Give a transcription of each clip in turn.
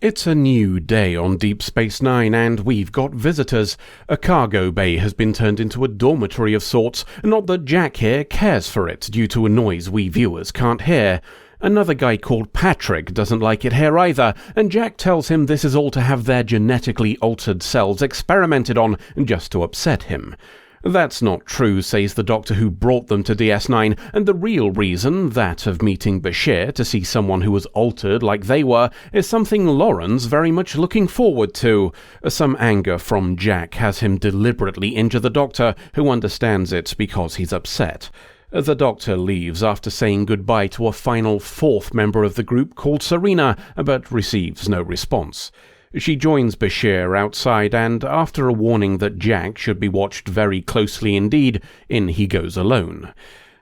It's a new day on Deep Space Nine, and we've got visitors. A cargo bay has been turned into a dormitory of sorts, not that Jack here cares for it due to a noise we viewers can't hear. Another guy called Patrick doesn't like it here either, and Jack tells him this is all to have their genetically altered cells experimented on just to upset him. That's not true, says the doctor who brought them to DS9, and the real reason, that of meeting Bashir to see someone who was altered like they were, is something Lauren's very much looking forward to. Some anger from Jack has him deliberately injure the doctor, who understands it because he's upset. The doctor leaves after saying goodbye to a final fourth member of the group called Serena, but receives no response. She joins Bashir outside, and after a warning that Jack should be watched very closely indeed, in he goes alone.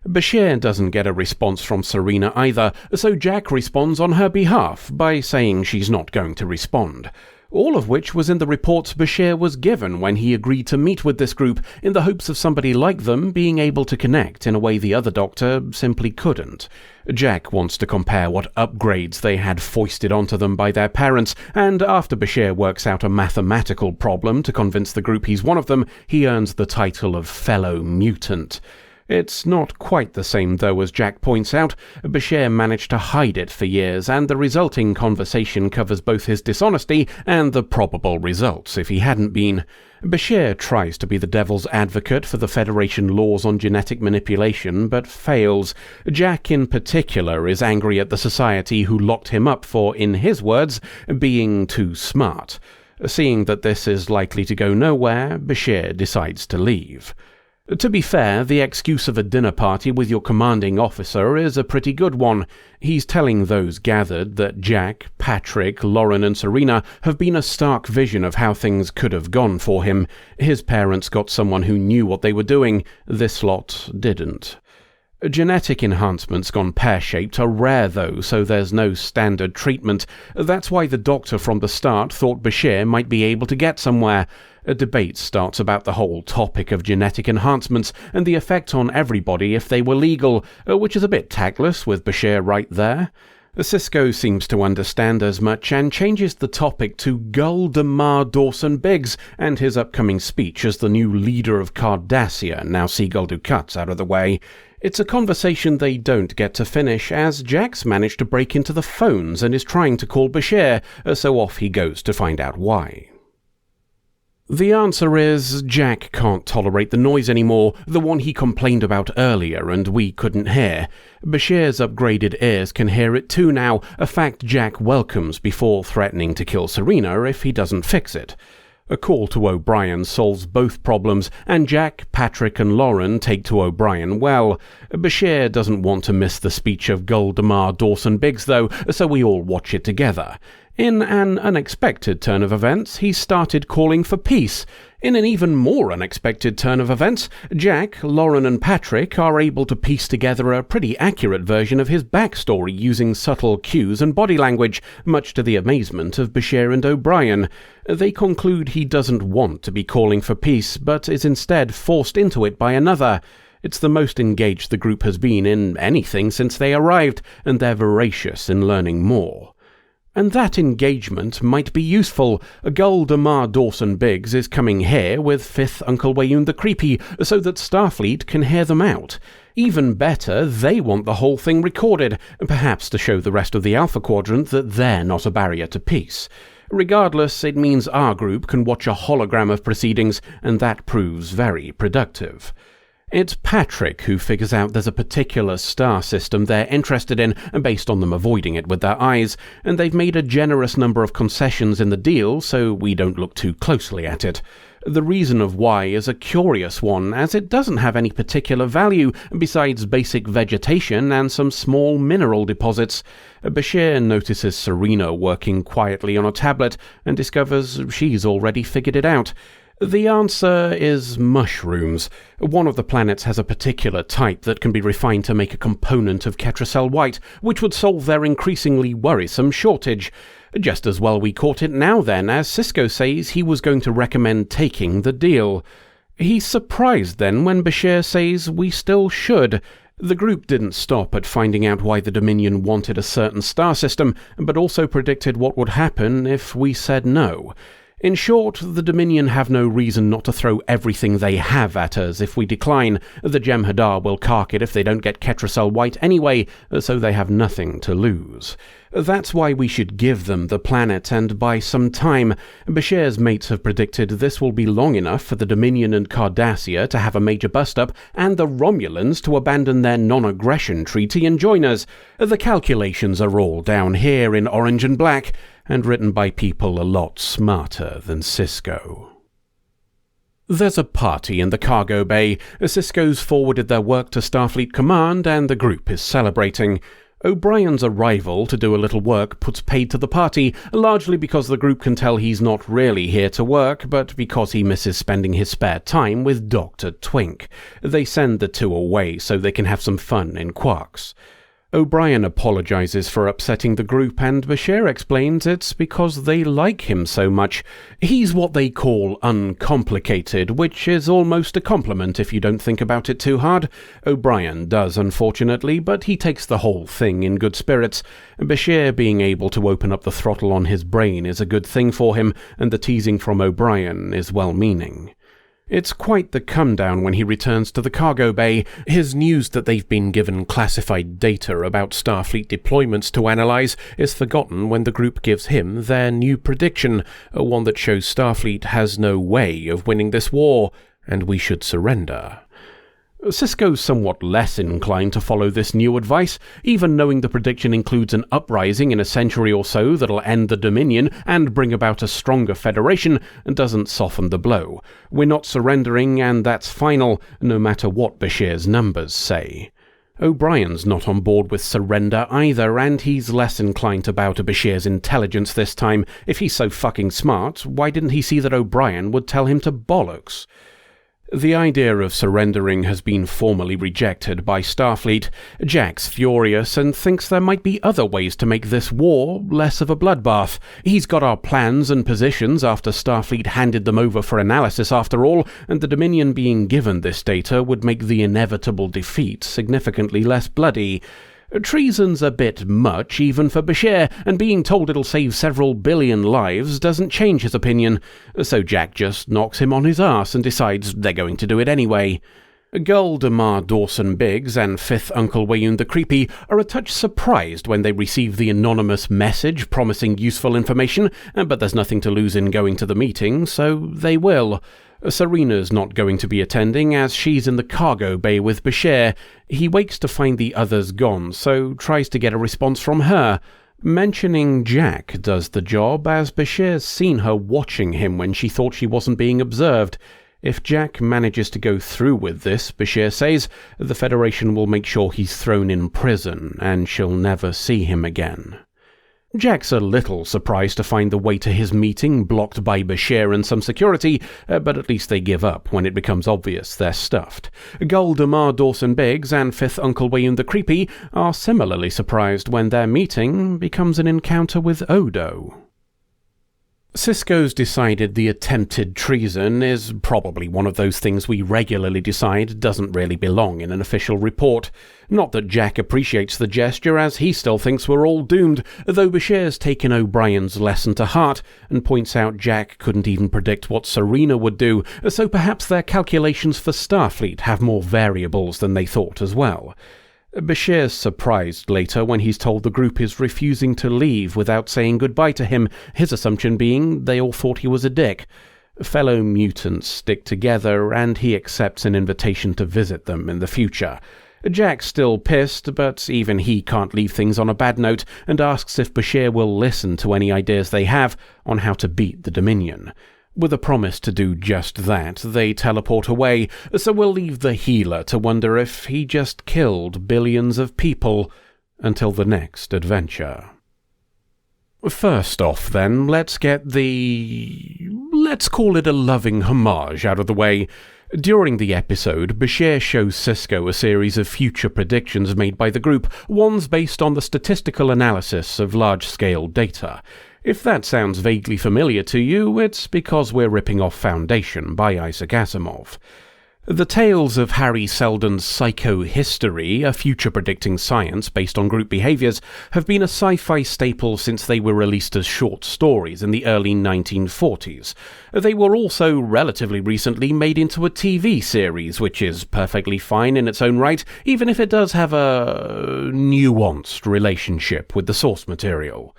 Bashir doesn't get a response from Serena either, so Jack responds on her behalf by saying she's not going to respond. All of which was in the reports Bashir was given when he agreed to meet with this group, in the hopes of somebody like them being able to connect in a way the other doctor simply couldn't. Jack wants to compare what upgrades they had foisted onto them by their parents, and after Bashir works out a mathematical problem to convince the group he's one of them, he earns the title of fellow mutant. It's not quite the same though, as Jack points out. Bashir managed to hide it for years, and the resulting conversation covers both his dishonesty and the probable results if he hadn't been. Bashir tries to be the devil's advocate for the Federation laws on genetic manipulation, but fails. Jack in particular is angry at the society who locked him up for, in his words, being too smart. Seeing that this is likely to go nowhere, Bashir decides to leave. To be fair, the excuse of a dinner party with your commanding officer is a pretty good one. He's telling those gathered that Jack, Patrick, Lauren and Serena have been a stark vision of how things could have gone for him. His parents got someone who knew what they were doing. This lot didn't. Genetic enhancements gone pear-shaped are rare though, so there's no standard treatment. That's why the doctor from the start thought Bashir might be able to get somewhere. A debate starts about the whole topic of genetic enhancements and the effect on everybody if they were legal, which is a bit tactless with Bashir right there. Cisco seems to understand as much and changes the topic to Gul Damar Dawson Biggs and his upcoming speech as the new leader of Cardassia, now Seagull Ducat's out of the way. It's a conversation they don't get to finish, as Jack's managed to break into the phones and is trying to call Bashir, so off he goes to find out why. The answer is Jack can't tolerate the noise anymore, the one he complained about earlier and we couldn't hear. Bashir's upgraded ears can hear it too now, a fact Jack welcomes before threatening to kill Serena if he doesn't fix it. A call to O'Brien solves both problems, and Jack, Patrick and Lauren take to O'Brien well. Bashir doesn't want to miss the speech of Gul Damar Dawson Biggs though, so we all watch it together. In an unexpected turn of events, he started calling for peace. In an even more unexpected turn of events, Jack, Lauren and Patrick are able to piece together a pretty accurate version of his backstory using subtle cues and body language, much to the amazement of Bashir and O'Brien. They conclude he doesn't want to be calling for peace, but is instead forced into it by another. It's the most engaged the group has been in anything since they arrived, and they're voracious in learning more. And that engagement might be useful. Gul Damar Dawson Biggs is coming here with 5th Uncle Wayoon the Creepy, so that Starfleet can hear them out. Even better, they want the whole thing recorded, perhaps to show the rest of the Alpha Quadrant that they're not a barrier to peace. Regardless, it means our group can watch a hologram of proceedings, and that proves very productive. It's Patrick who figures out there's a particular star system they're interested in, based on them avoiding it with their eyes, and they've made a generous number of concessions in the deal so we don't look too closely at it. The reason of why is a curious one, as it doesn't have any particular value besides basic vegetation and some small mineral deposits. Bashir notices Serena working quietly on a tablet and discovers she's already figured it out. The answer is mushrooms. One of the planets has a particular type that can be refined to make a component of Ketracel White, which would solve their increasingly worrisome shortage. Just as well we caught it now then, as Cisco says he was going to recommend taking the deal. He's surprised then when Bashir says we still should. The group didn't stop at finding out why the Dominion wanted a certain star system, but also predicted what would happen if we said no. In short, the Dominion have no reason not to throw everything they have at us if we decline. The Jem'Hadar will cark it if they don't get Ketracel White anyway, so they have nothing to lose. That's why we should give them the planet and buy some time. Bashir's mates have predicted this will be long enough for the Dominion and Cardassia to have a major bust-up and the Romulans to abandon their non-aggression treaty and join us. The calculations are all down here in orange and black, and written by people a lot smarter than Sisko. There's a party in the cargo bay. Sisko's forwarded their work to Starfleet Command, and the group is celebrating. O'Brien's arrival to do a little work puts paid to the party, largely because the group can tell he's not really here to work, but because he misses spending his spare time with Dr. Twink. They send the two away so they can have some fun in Quarks. O'Brien apologizes for upsetting the group, and Bashir explains it's because they like him so much. He's what they call uncomplicated, which is almost a compliment if you don't think about it too hard. O'Brien does, unfortunately, but he takes the whole thing in good spirits. Bashir being able to open up the throttle on his brain is a good thing for him, and the teasing from O'Brien is well-meaning. It's quite the come-down when he returns to the cargo bay. His news that they've been given classified data about Starfleet deployments to analyze is forgotten when the group gives him their new prediction, one that shows Starfleet has no way of winning this war, and we should surrender. Sisko's somewhat less inclined to follow this new advice, even knowing the prediction includes an uprising in a century or so that'll end the Dominion and bring about a stronger Federation, and doesn't soften the blow. We're not surrendering, and that's final, no matter what Bashir's numbers say. O'Brien's not on board with surrender either, and he's less inclined to bow to Bashir's intelligence this time. If he's so fucking smart, why didn't he see that O'Brien would tell him to bollocks? The idea of surrendering has been formally rejected by Starfleet. Jack's furious and thinks there might be other ways to make this war less of a bloodbath. He's got our plans and positions after Starfleet handed them over for analysis after all, and the Dominion being given this data would make the inevitable defeat significantly less bloody. Treason's a bit much, even for Bashir, and being told it'll save several billion lives doesn't change his opinion, so Jack just knocks him on his arse and decides they're going to do it anyway. Gul, Damar, Dawson Biggs, and fifth Uncle Wayoon the Creepy are a touch surprised when they receive the anonymous message promising useful information, but there's nothing to lose in going to the meeting, so they will. Serena's not going to be attending, as she's in the cargo bay with Bashir. He wakes to find the others gone, so tries to get a response from her. Mentioning Jack does the job, as Bashir's seen her watching him when she thought she wasn't being observed. If Jack manages to go through with this, Bashir says, the Federation will make sure he's thrown in prison, and she'll never see him again. Jack's a little surprised to find the way to his meeting blocked by Bashir and some security, but at least they give up when it becomes obvious they're stuffed. Gul, Damar, Dawson Biggs, and fifth Uncle Wayoon the Creepy are similarly surprised when their meeting becomes an encounter with Odo. Sisko's decided the attempted treason is probably one of those things we regularly decide doesn't really belong in an official report. Not that Jack appreciates the gesture, as he still thinks we're all doomed, though Bashir's taken O'Brien's lesson to heart and points out Jack couldn't even predict what Serena would do, so perhaps their calculations for Starfleet have more variables than they thought as well. Bashir's surprised later when he's told the group is refusing to leave without saying goodbye to him, his assumption being they all thought he was a dick. Fellow mutants stick together, and he accepts an invitation to visit them in the future. Jack's still pissed, but even he can't leave things on a bad note, and asks if Bashir will listen to any ideas they have on how to beat the Dominion. With a promise to do just that, they teleport away, so we'll leave the healer to wonder if he just killed billions of people until the next adventure. First off, then, let's call it a loving homage out of the way. During the episode, Bashir shows Sisko a series of future predictions made by the group, ones based on the statistical analysis of large-scale data. If that sounds vaguely familiar to you, it's because we're ripping off Foundation by Isaac Asimov. The tales of Harry Seldon's psychohistory, a future-predicting science based on group behaviors, have been a sci-fi staple since they were released as short stories in the early 1940s. They were also relatively recently made into a TV series, which is perfectly fine in its own right, even if it does have a nuanced relationship with the source material.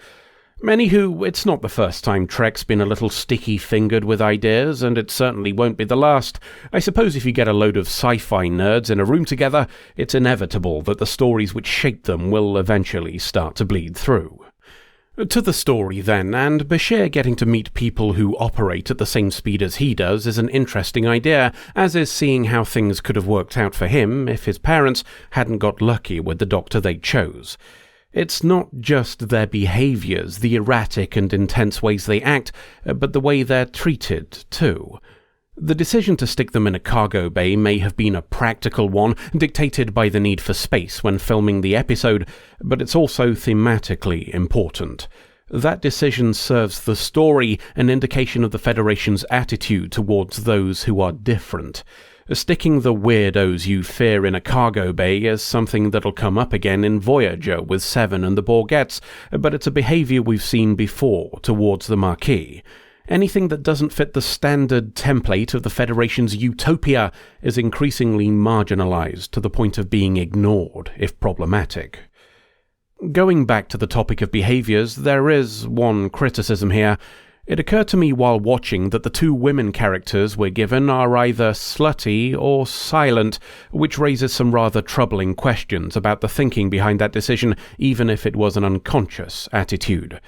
Anywho, it's not the first time Trek's been a little sticky-fingered with ideas, and it certainly won't be the last. I suppose if you get a load of sci-fi nerds in a room together, it's inevitable that the stories which shape them will eventually start to bleed through. To the story then, and Bashir getting to meet people who operate at the same speed as he does is an interesting idea, as is seeing how things could have worked out for him if his parents hadn't got lucky with the doctor they chose. It's not just their behaviours, the erratic and intense ways they act, but the way they're treated, too. The decision to stick them in a cargo bay may have been a practical one, dictated by the need for space when filming the episode, but it's also thematically important. That decision serves the story, an indication of the Federation's attitude towards those who are different. Sticking the weirdos you fear in a cargo bay is something that'll come up again in Voyager with Seven and the Borgettes, but it's a behaviour we've seen before towards the Maquis. Anything that doesn't fit the standard template of the Federation's utopia is increasingly marginalised to the point of being ignored, if problematic. Going back to the topic of behaviours, there is one criticism here. It occurred to me while watching that the two women characters we're given are either slutty or silent, which raises some rather troubling questions about the thinking behind that decision, even if it was an unconscious attitude.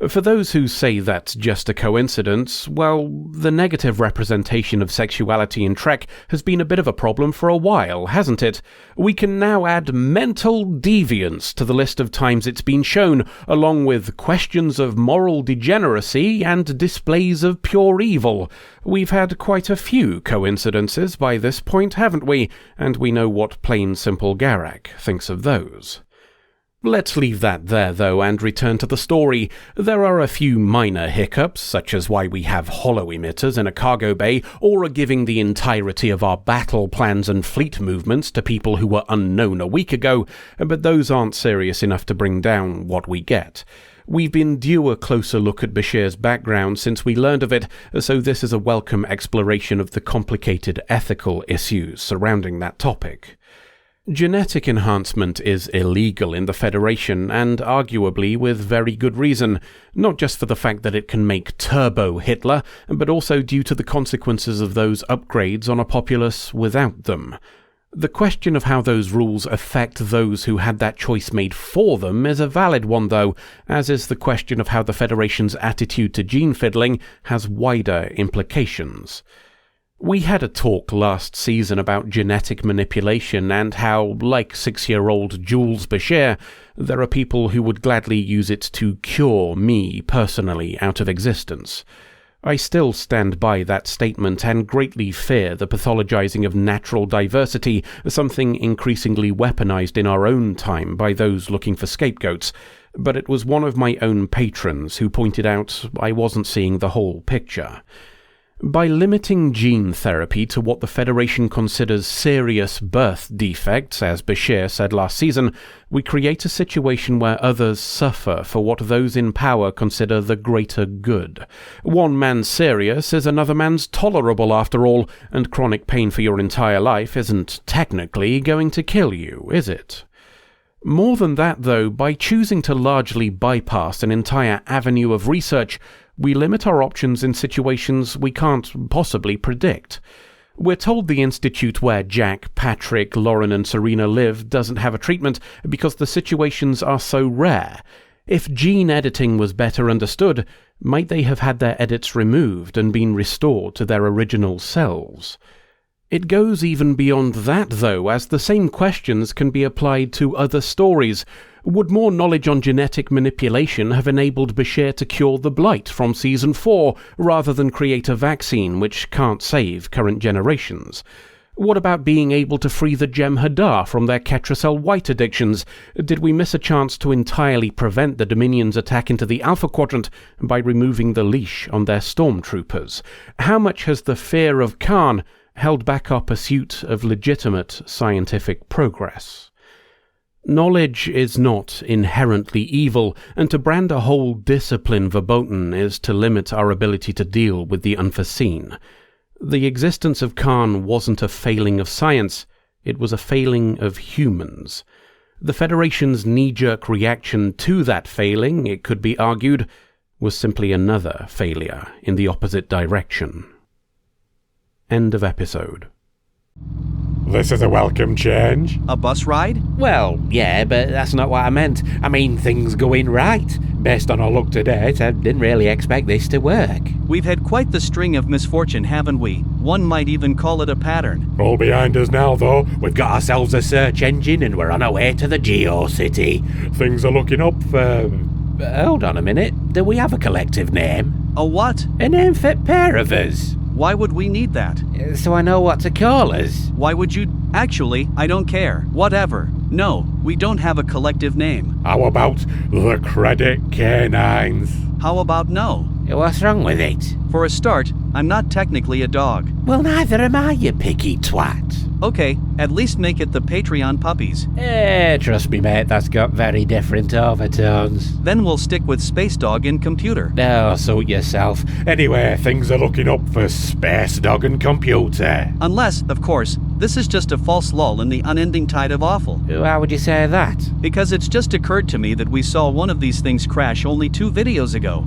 For those who say that's just a coincidence, well, the negative representation of sexuality in Trek has been a bit of a problem for a while, hasn't it? We can now add mental deviance to the list of times it's been shown, along with questions of moral degeneracy and displays of pure evil. We've had quite a few coincidences by this point, haven't we? And we know what plain simple Garak thinks of those. Let's leave that there, though, and return to the story. There are a few minor hiccups, such as why we have holo-emitters in a cargo bay, or are giving the entirety of our battle plans and fleet movements to people who were unknown a week ago, but those aren't serious enough to bring down what we get. We've been due a closer look at Bashir's background since we learned of it, so this is a welcome exploration of the complicated ethical issues surrounding that topic. Genetic enhancement is illegal in the Federation, and arguably with very good reason, not just for the fact that it can make Turbo Hitler, but also due to the consequences of those upgrades on a populace without them. The question of how those rules affect those who had that choice made for them is a valid one, though, as is the question of how the Federation's attitude to gene fiddling has wider implications. We had a talk last season about genetic manipulation and how, like 6-year-old Jules Bashir, there are people who would gladly use it to cure me personally out of existence. I still stand by that statement and greatly fear the pathologizing of natural diversity, something increasingly weaponized in our own time by those looking for scapegoats, but it was one of my own patrons who pointed out I wasn't seeing the whole picture. By limiting gene therapy to what the Federation considers serious birth defects, as Bashir said last season, we create a situation where others suffer for what those in power consider the greater good. One man's serious is another man's tolerable, after all, and chronic pain for your entire life isn't technically going to kill you, is it? More than that, though, by choosing to largely bypass an entire avenue of research, we limit our options in situations we can't possibly predict. We're told the institute where Jack, Patrick, Lauren and Serena live doesn't have a treatment because the situations are so rare. If gene editing was better understood, might they have had their edits removed and been restored to their original selves? It goes even beyond that, though, as the same questions can be applied to other stories. Would more knowledge on genetic manipulation have enabled Bashir to cure the blight from Season 4, rather than create a vaccine which can't save current generations? What about being able to free the Jem'Hadar from their Ketracel White addictions? Did we miss a chance to entirely prevent the Dominion's attack into the Alpha Quadrant by removing the leash on their stormtroopers? How much has the fear of Khan held back our pursuit of legitimate scientific progress. Knowledge is not inherently evil, and to brand a whole discipline verboten is to limit our ability to deal with the unforeseen. The existence of Khan wasn't a failing of science, it was a failing of humans. The Federation's knee-jerk reaction to that failing, it could be argued, was simply another failure in the opposite direction. End of episode. This is a welcome change. A bus ride? Well, yeah, but that's not what I meant. I mean, things going right. Based on our luck to date, I didn't really expect this to work. We've had quite the string of misfortune, haven't we? One might even call it a pattern. All behind us now, though. We've got ourselves a search engine and we're on our way to the Geo City. Things are looking up for... Hold on a minute. Do we have a collective name? A what? A name fit pair of us. Why would we need that? So I know what to call us. Why would you? Actually, I don't care. Whatever. No, we don't have a collective name. How about the Credit Canines? How about no? What's wrong with it? For a start, I'm not technically a dog. Well, neither am I, you picky twat. Okay, at least make it the Patreon puppies. Trust me, mate, that's got very different overtones. Then we'll stick with Space Dog and Computer. No, suit yourself. Anyway, things are looking up for Space Dog and Computer. Unless, of course, this is just a false lull in the unending tide of awful. How would you say that? Because it's just occurred to me that we saw one of these things crash only 2 videos ago.